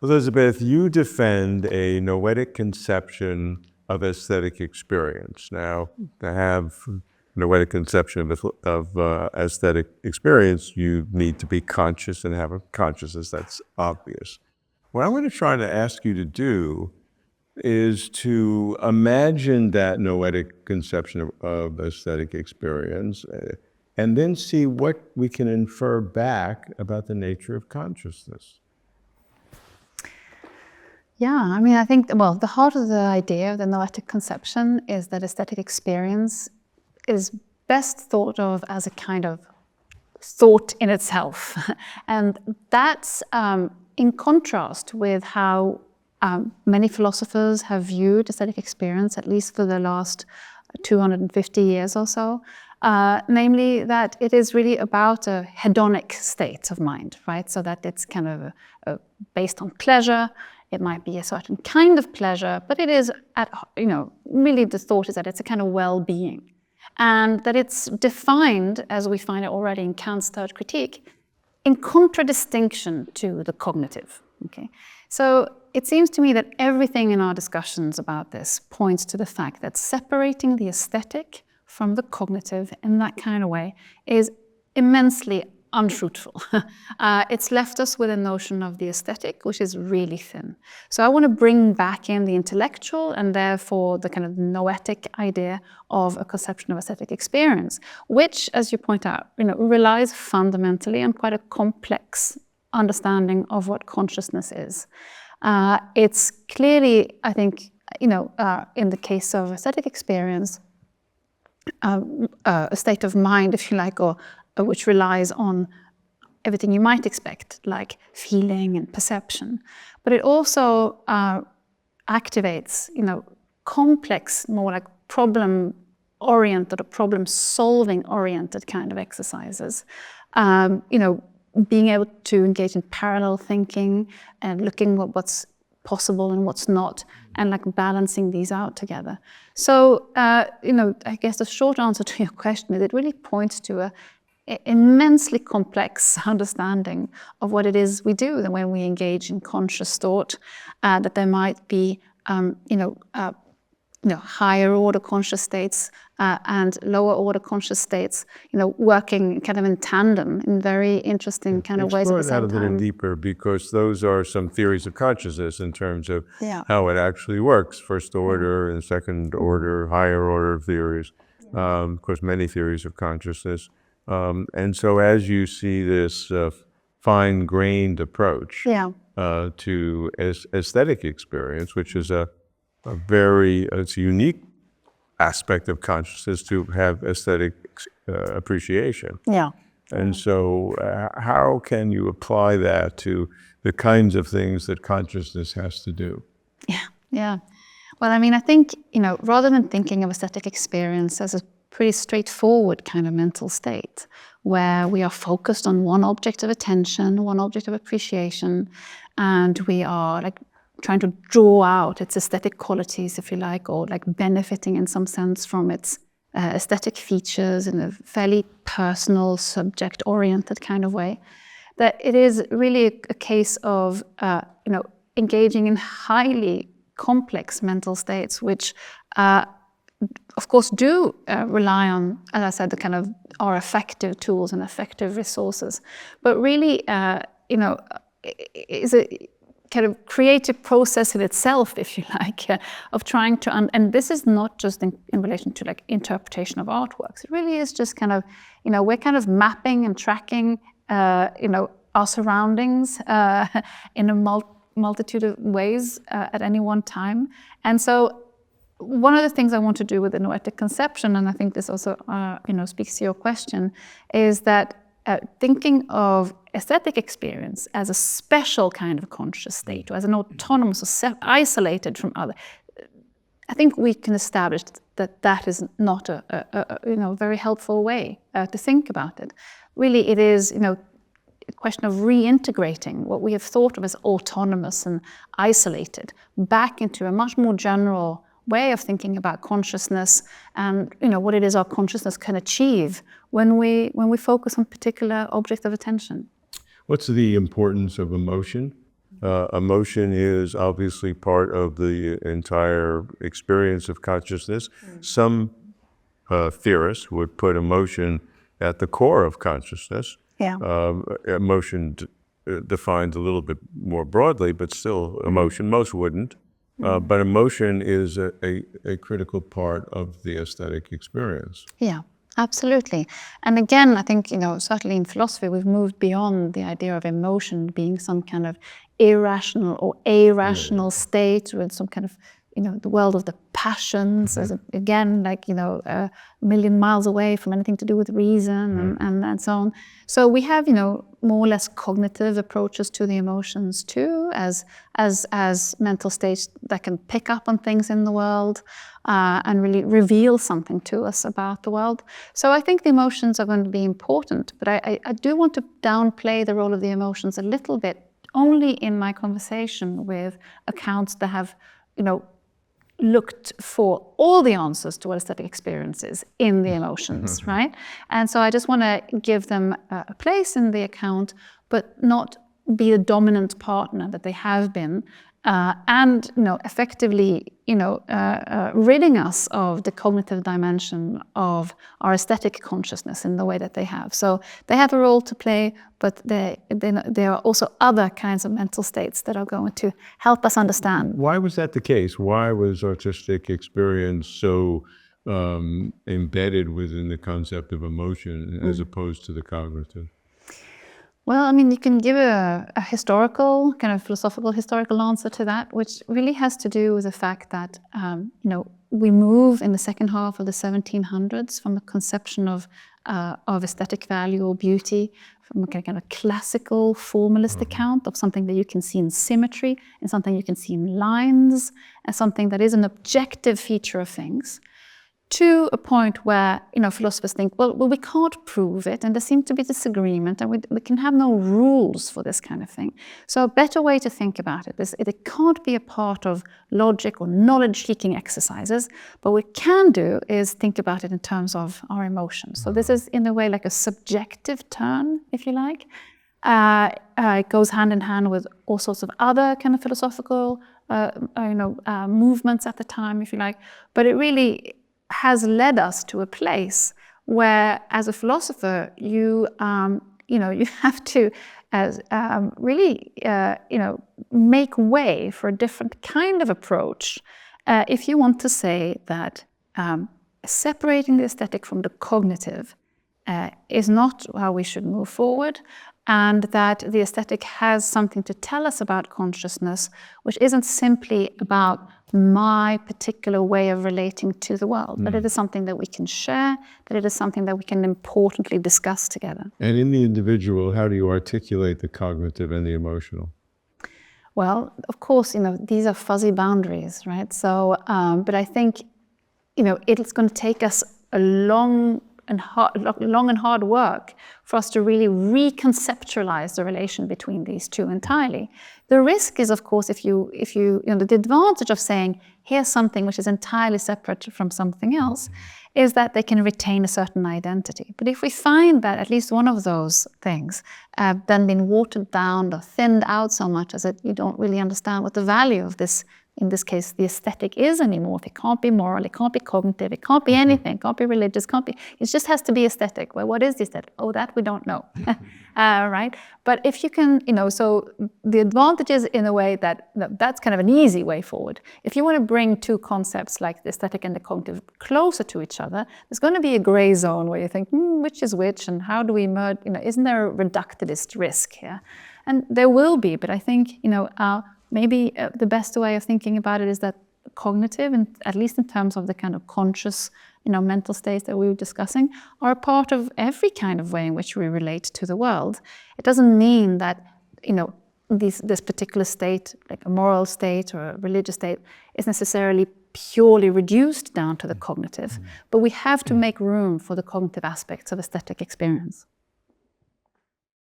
Elisabeth, you defend a noetic conception of aesthetic experience. Now, to have a noetic conception of aesthetic experience, you need to be conscious and have a consciousness. That's obvious. What I want to try to ask you to do is to imagine that noetic conception of aesthetic experience and then see what we can infer back about the nature of consciousness. Yeah, I mean, I think, well, the heart of the idea of the noetic conception is that aesthetic experience is best thought of as a kind of thought in itself. And that's in contrast with how many philosophers have viewed aesthetic experience, at least for the last 250 years or so. Namely that it is really about a hedonic state of mind, right? So that it's kind of based on pleasure. It might be a certain kind of pleasure, but it is, really the thought is that it's a kind of well-being. And that it's defined, as we find it already in Kant's third critique, in contradistinction to the cognitive, okay? So it seems to me that everything in our discussions about this points to the fact that separating the aesthetic from the cognitive in that kind of way is immensely unfruitful. It's left us with a notion of the aesthetic, which is really thin. So I want to bring back in the intellectual and therefore the kind of noetic idea of a conception of aesthetic experience, which, as you point out, relies fundamentally on quite a complex understanding of what consciousness is. It's clearly, I think, in the case of aesthetic experience, a state of mind, if you like, or which relies on everything you might expect, like feeling and perception. But it also activates, complex, more like problem-oriented or problem-solving oriented kind of exercises. Being able to engage in parallel thinking and looking at what's possible and what's not, and like balancing these out together. So, I guess the short answer to your question is it really points to a immensely complex understanding of what it is we do when we engage in conscious thought, that there might be, higher order conscious states and lower order conscious states, working kind of in tandem in very interesting kind of ways at the same time. Explore that a little deeper, because those are some theories of consciousness in terms of how it actually works. First order and second order, higher order theories. Of course, many theories of consciousness. And so as you see this fine-grained approach to aesthetic experience, which is it's a unique aspect of consciousness to have aesthetic appreciation. Yeah. And so how can you apply that to the kinds of things that consciousness has to do? Yeah. Well, I mean, I think, rather than thinking of aesthetic experience as a pretty straightforward kind of mental state where we are focused on one object of attention, one object of appreciation, and we are like trying to draw out its aesthetic qualities, if you like, or like benefiting in some sense from its aesthetic features in a fairly personal, subject-oriented kind of way, that it is really a case of, engaging in highly complex mental states, which of course do rely on, as I said, the kind of our affective tools and affective resources, but really, is a kind of creative process in itself, if you like, of trying to, and this is not just in relation to like interpretation of artworks. It really is just kind of, we're kind of mapping and tracking, our surroundings in a multitude of ways at any one time. And so one of the things I want to do with the noetic conception, and I think this also, speaks to your question, is that thinking of aesthetic experience as a special kind of conscious state, or as an autonomous or isolated from other, I think we can establish that that is not a very helpful way to think about it. Really, it is, a question of reintegrating what we have thought of as autonomous and isolated back into a much more general way of thinking about consciousness and what it is our consciousness can achieve when we focus on particular object of attention. What's the importance of emotion Emotion is obviously part of the entire experience of consciousness. Some theorists would put emotion at the core of consciousness. Yeah. Emotion defined a little bit more broadly, but still emotion. Most wouldn't. But emotion is a critical part of the aesthetic experience. Yeah, absolutely. And again, I think, certainly in philosophy, we've moved beyond the idea of emotion being some kind of irrational or irrational state with some kind of, the world of the passions, as again, like, a million miles away from anything to do with reason and so on. So we have, more or less cognitive approaches to the emotions too, as mental states that can pick up on things in the world and really reveal something to us about the world. So I think the emotions are going to be important, but I do want to downplay the role of the emotions a little bit, only in my conversation with accounts that have, looked for all the answers to what aesthetic experience is in the emotions, right? And so I just want to give them a place in the account, but not be the dominant partner that they have been, and effectively, ridding us of the cognitive dimension of our aesthetic consciousness in the way that they have. So they have a role to play, but there are also other kinds of mental states that are going to help us understand. Why was that the case? Why was artistic experience so embedded within the concept of emotion as opposed to the cognitive? Well, I mean, you can give a historical, kind of philosophical historical answer to that, which really has to do with the fact that, we move in the second half of the 1700s from a conception of aesthetic value or beauty, from a kind of classical formalist account of something that you can see in symmetry, and something you can see in lines, and something that is an objective feature of things, to a point where, philosophers think, well, we can't prove it, and there seems to be disagreement, and we can have no rules for this kind of thing. So a better way to think about it is it can't be a part of logic or knowledge-seeking exercises, but what we can do is think about it in terms of our emotions. So this is, in a way, like a subjective turn, if you like. It goes hand in hand with all sorts of other kind of philosophical, movements at the time, if you like. But it really has led us to a place where, as a philosopher, you have to really make way for a different kind of approach if you want to say that separating the aesthetic from the cognitive is not how we should move forward, and that the aesthetic has something to tell us about consciousness, which isn't simply about my particular way of relating to the world, but it is something that we can share, that it is something that we can importantly discuss together. And in the individual, how do you articulate the cognitive and the emotional? Well, of course, these are fuzzy boundaries, right? So, but I think, it's going to take us a long and hard work for us to really reconceptualize the relation between these two entirely. The risk is, of course, if you the advantage of saying, here's something which is entirely separate from something else, is that they can retain a certain identity. But if we find that at least one of those things have then been watered down or thinned out so much as that you don't really understand what the value of this, in this case, the aesthetic is anymore. It can't be moral, it can't be cognitive, it can't be anything, it can't be religious, it just has to be aesthetic. Well, what is the aesthetic? Oh, that we don't know, right? But if you can, so the advantage is in a way that's kind of an easy way forward. If you want to bring two concepts like the aesthetic and the cognitive closer to each other, there's going to be a gray zone where you think, which is which, and how do we merge, isn't there a reductivist risk here? And there will be, but I think, maybe the best way of thinking about it is that cognitive, and at least in terms of the kind of conscious, mental states that we were discussing, are a part of every kind of way in which we relate to the world. It doesn't mean that, this particular state, like a moral state or a religious state, is necessarily purely reduced down to the cognitive, but we have to make room for the cognitive aspects of aesthetic experience.